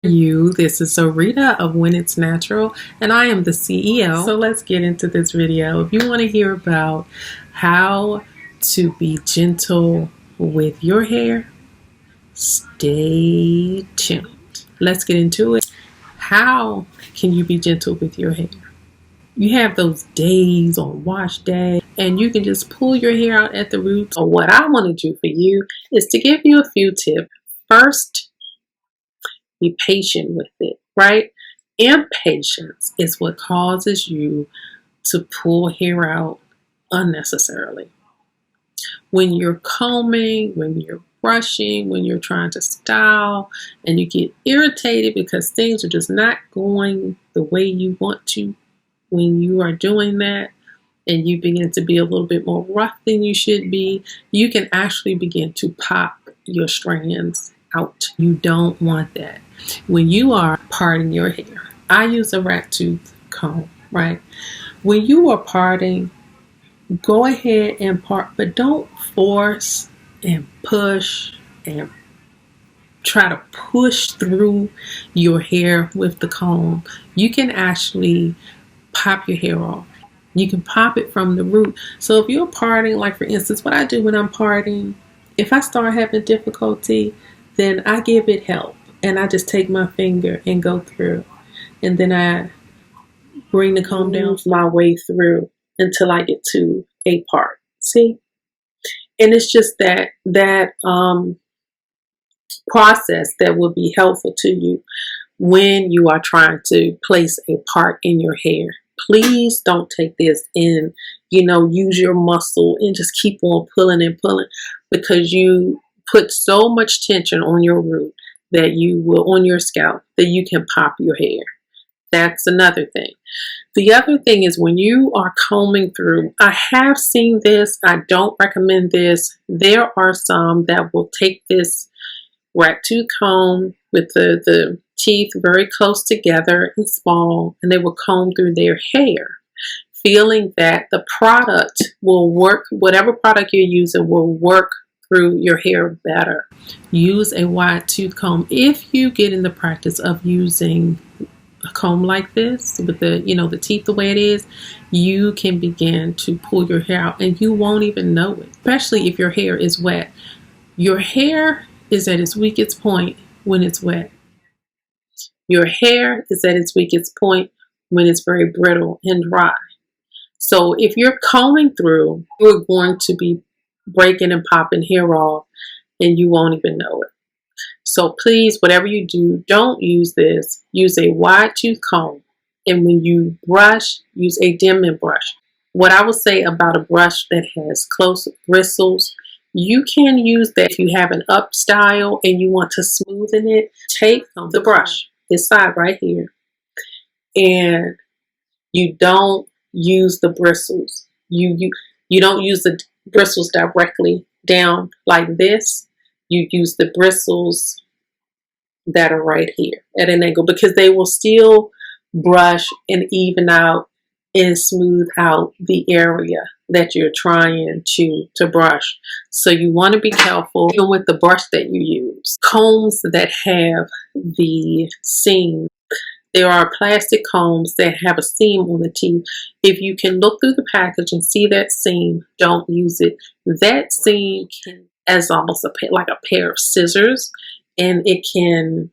This is Sarita of When It's Natural, and I am the CEO. So let's get into this video. If you want to hear about how to be gentle with your hair, stay tuned. Let's get into it. How can you be gentle with your hair? You have those days on wash day, and you can just pull your hair out at the roots. So what I want to do for you is to give you a few tips. First, be patient with it, right? Impatience is what causes you to pull hair out unnecessarily. When you're combing, when you're brushing, when you're trying to style, and you get irritated because things are just not going the way you want to, when you are doing that, and you begin to be a little bit more rough than you should be, you can actually begin to pop your strands out. You don't want that. When you are parting your hair, I use a rat tooth comb, right? When you are parting, go ahead and part, but don't force and push and try to push through your hair with the comb. You can actually pop your hair off. You can pop it from the root. So if you're parting, like for instance, what I do when I'm parting, if I start having difficulty, then I give it help. And I just take my finger and go through. And then I bring the comb down my way through until I get to a part. See? And it's just that process that will be helpful to you when you are trying to place a part in your hair. Please don't take this and, use your muscle and just keep on pulling and pulling, because you put so much tension on your root that you will, on your scalp, that you can pop your hair. That's another thing. The other thing is when you are combing through, I have seen this, I don't recommend this. There are some that will take this rat tooth comb with the teeth very close together and small, and they will comb through their hair, feeling that the product will work, whatever product you're using will work through your hair better. Use a wide tooth comb. If you get in the practice of using a comb like this with the teeth the way it is, you can begin to pull your hair out and you won't even know it, especially if your hair is wet. Your hair is at its weakest point when it's wet. Your hair is at its weakest point when it's very brittle and dry. So if you're combing through, you're going to be breaking and popping hair off and you won't even know it. So please, whatever you do, don't use this. Use a wide tooth comb, and when you brush, use a dimming brush. What I will say about a brush that has close bristles, you can use that if you have an up style and you want to smoothen it. Take the brush, this side right here, and you don't use the bristles. You don't use the bristles directly down like this. You use the bristles that are right here at an angle, because they will still brush and even out and smooth out the area that you're trying to brush. So you want to be careful even with the brush that you use. Combs that have the seam. There are plastic combs that have a seam on the teeth. If you can look through the package and see that seam, don't use it. That seam can, as almost like a pair of scissors, and it can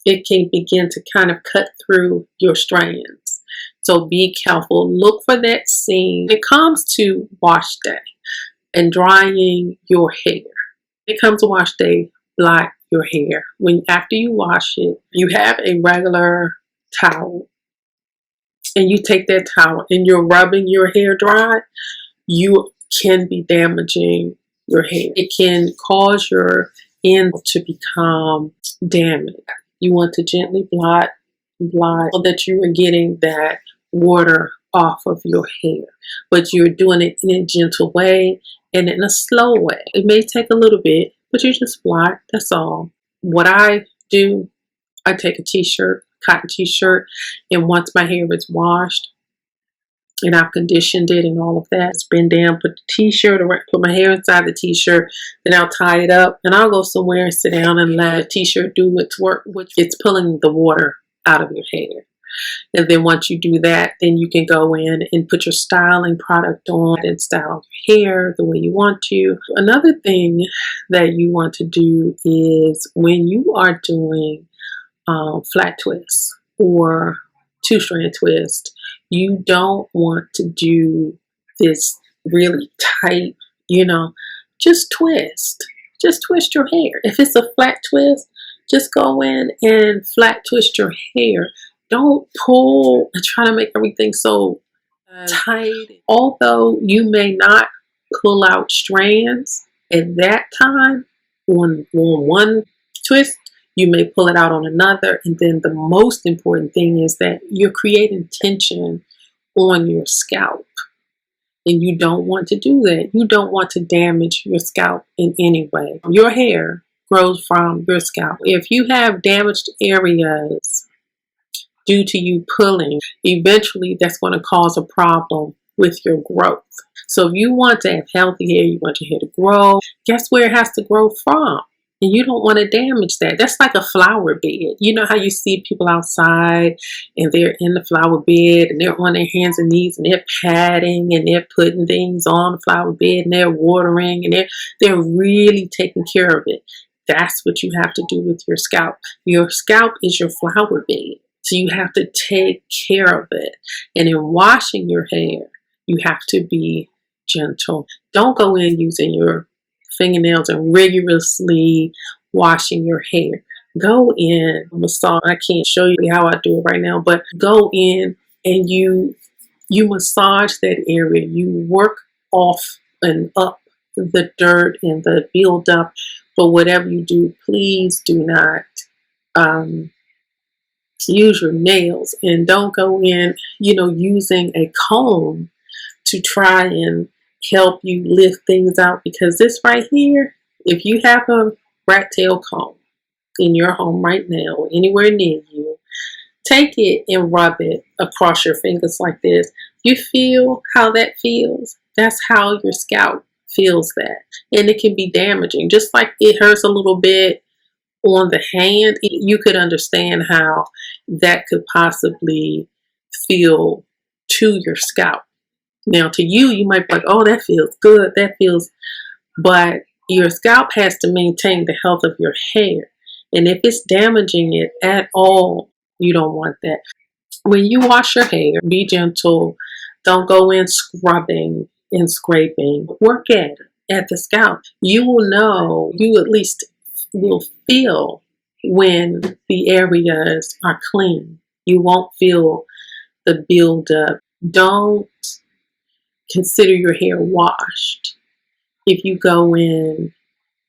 begin to kind of cut through your strands. So be careful. Look for that seam. When it comes to wash day and drying your hair, when it comes to wash day, block your hair. After you wash it, you have a regular towel, and you take that towel and you're rubbing your hair dry, you can be damaging your hair. It can cause your end to become damaged. You want to gently blot so that you are getting that water off of your hair, but you're doing it in a gentle way and in a slow way. It may take a little bit, but you just blot, that's all. What I do, I take a t-shirt, cotton t-shirt, and once my hair is washed, and I've conditioned it and all of that. It's been down, put the t-shirt, or put my hair inside the t-shirt, then I'll tie it up and I'll go somewhere and sit down and let the t-shirt do its work, which it's pulling the water out of your hair. And then once you do that, then you can go in and put your styling product on and style your hair the way you want to. Another thing that you want to do is when you are doing flat twists or two-strand twist, you don't want to do this really tight, just twist. Just twist your hair. If it's a flat twist, just go in and flat twist your hair. Don't pull and try to make everything so tight. Although you may not pull out strands at that time on one twist, you may pull it out on another. And then the most important thing is that you're creating tension on your scalp. And you don't want to do that. You don't want to damage your scalp in any way. Your hair grows from your scalp. If you have damaged areas due to you pulling, eventually that's going to cause a problem with your growth. So if you want to have healthy hair, you want your hair to grow, guess where it has to grow from? And you don't want to damage that. That's like a flower bed. You know how you see people outside and they're in the flower bed and they're on their hands and knees and they're patting and they're putting things on the flower bed and they're watering and they're really taking care of it. That's what you have to do with your scalp. Your scalp is your flower bed. So you have to take care of it. And in washing your hair, you have to be gentle. Don't go in using your fingernails and rigorously washing your hair. Go in, massage. I can't show you how I do it right now, but go in and you massage that area. You work off and up the dirt and the buildup. But whatever you do, please do not use your nails, and don't go in, using a comb to try and help you lift things out, because this right here, if you have a rat tail comb in your home right now or anywhere near you, take it and rub it across your fingers like this. You feel how that feels? That's how your scalp feels that. And it can be damaging. Just like it hurts a little bit on the hand, you could understand how that could possibly feel to your scalp. Now to you, you might be like, oh, that feels good, but your scalp has to maintain the health of your hair. And if it's damaging it at all, you don't want that. When you wash your hair, be gentle. Don't go in scrubbing and scraping. Work at the scalp. You will know, you at least will feel when the areas are clean. You won't feel the buildup. Don't consider your hair washed. If you go in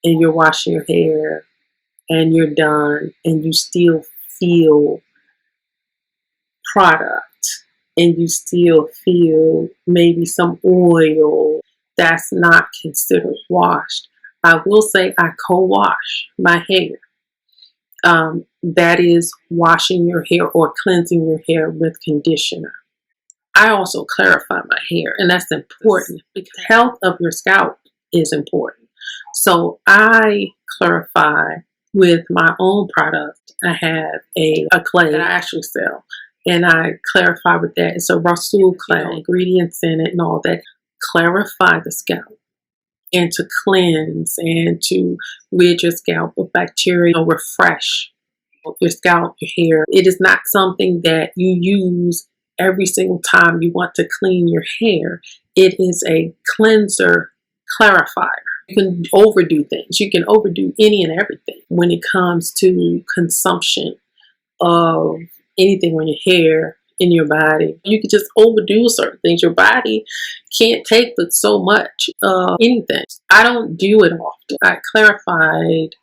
and you're washing your hair and you're done and you still feel product and you still feel maybe some oil, that's not considered washed. I will say I co-wash my hair. That is washing your hair or cleansing your hair with conditioner. I also clarify my hair, and that's important because the health of your scalp is important. So I clarify with my own product. I have a clay that I actually sell, and I clarify with that. It's a Rasul clay, ingredients in it and all that. Clarify the scalp and to cleanse and to rid your scalp of bacteria or refresh your scalp, your hair. It is not something that you use every single time you want to clean your hair. It is a cleanser clarifier. You can overdo things. You can overdo any and everything when it comes to consumption of anything on your hair, in your body. You can just overdo certain things. Your body can't take but so much of anything. I don't do it often. I clarified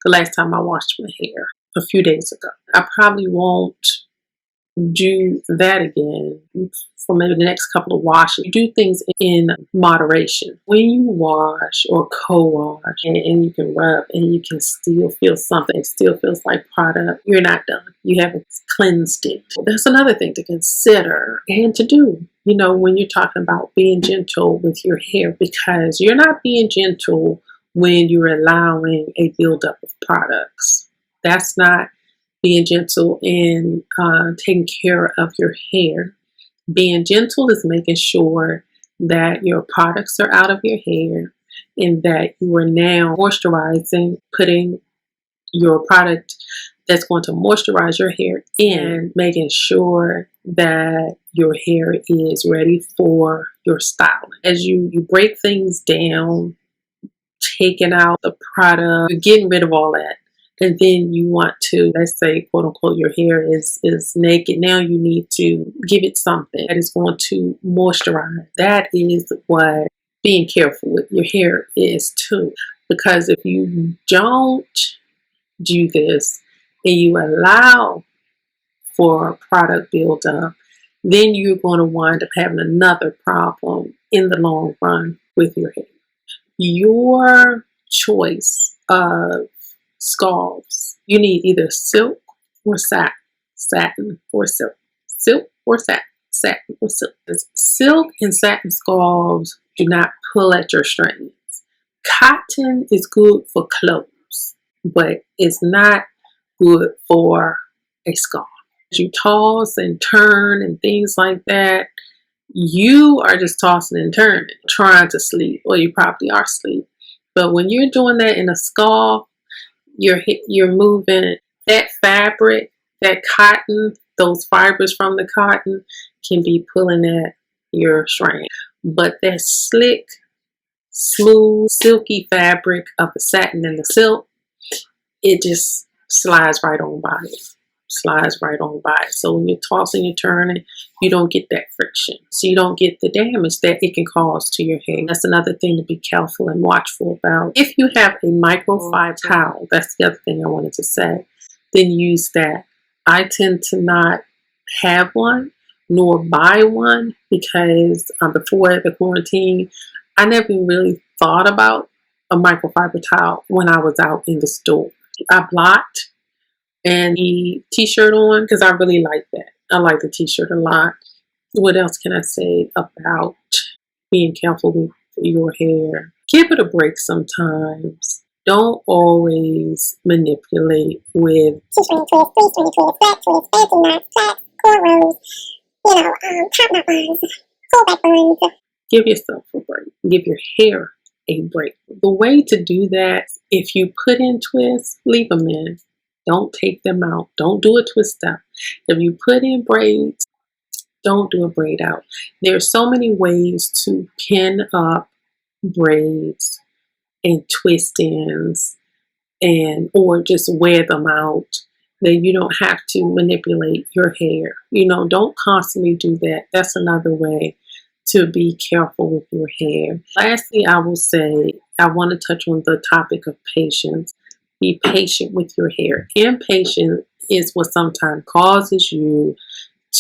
the last time I washed my hair a few days ago. I probably won't do that again for maybe the next couple of washes. Do things in moderation. When you wash or co-wash and you can rub and you can still feel something, it still feels like product, you're not done. You haven't cleansed it. That's another thing to consider and to do. you know, when you're talking about being gentle with your hair, because you're not being gentle when you're allowing a buildup of products. That's not being gentle in taking care of your hair. Being gentle is making sure that your products are out of your hair and that you are now moisturizing, putting your product that's going to moisturize your hair in, making sure that your hair is ready for your styling. As you break things down, taking out the product, you're getting rid of all that. And then you want to, let's say, quote unquote, your hair is naked. Now you need to give it something that is going to moisturize. That is what being careful with your hair is too. Because if you don't do this and you allow for product buildup, then you're going to wind up having another problem in the long run with your hair. Your choice of scarves, you need either silk or satin, satin or silk, silk or satin, satin or silk. Silk and satin scarves do not pull at your strands. Cotton is good for clothes, but it's not good for a scarf. As you toss and turn and things like that, you are just tossing and turning, trying to sleep, or you probably are asleep. But when you're doing that in a scarf, you're moving that fabric, that cotton, those fibers from the cotton can be pulling at your strand. But that slick, smooth, silky fabric of the satin and the silk, it just slides right on by it. Slides right on by it. So when you're tossing and turning, you don't get that friction. So you don't get the damage that it can cause to your hair. That's another thing to be careful and watchful about. If you have a microfiber towel, that's the other thing I wanted to say, then use that. I tend to not have one nor buy one because before the quarantine, I never really thought about a microfiber towel when I was out in the store. I blocked and the t-shirt on because I really like that. I like the t-shirt a lot. What else can I say about being careful with your hair? Give it a break sometimes. Don't always manipulate with T-string twist, three-string twist, flat twist, fancy knot, flat, cornrows, top knot buns, pullback buns. Give yourself a break. Give your hair a break. The way to do that, if you put in twists, leave them in. Don't take them out. Don't do a twist out. If you put in braids, don't do a braid out. There are so many ways to pin up braids and twist ins or just wear them out. Then you don't have to manipulate your hair. Don't constantly do that. That's another way to be careful with your hair. Lastly, I will say, I want to touch on the topic of patience. Be patient with your hair. Impatience is what sometimes causes you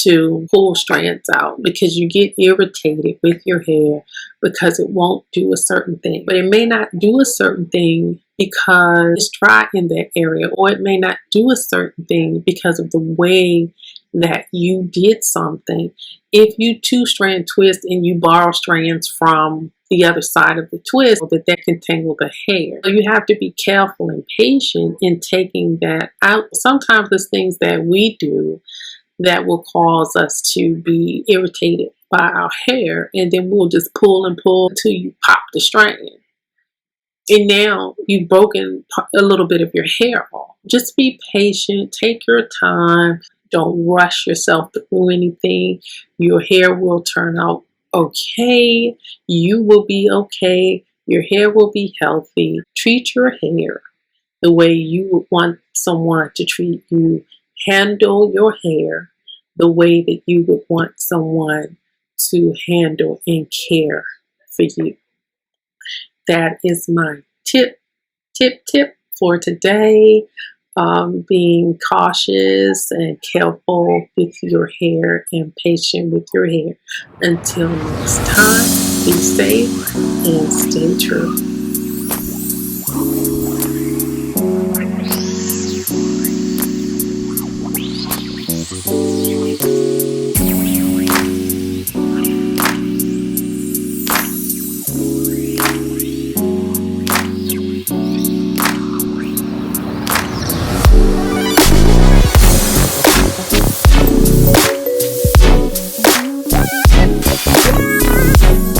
to pull strands out because you get irritated with your hair because it won't do a certain thing. But it may not do a certain thing because it's dry in that area, or it may not do a certain thing because of the way that you did something. If you two-strand twist and you borrow strands from the other side of the twist, that can tangle the hair. So you have to be careful and patient in taking that out. Sometimes there's things that we do that will cause us to be irritated by our hair, and then we'll just pull and pull until you pop the strand. And now you've broken a little bit of your hair off. Just be patient, take your time, don't rush yourself through anything. Your hair will turn out okay, you will be okay, your hair will be healthy. Treat your hair the way you would want someone to treat you. Handle your hair the way that you would want someone to handle and care for you. That is my tip for today. Being cautious and careful with your hair and patient with your hair. Until next time, be safe and stay true.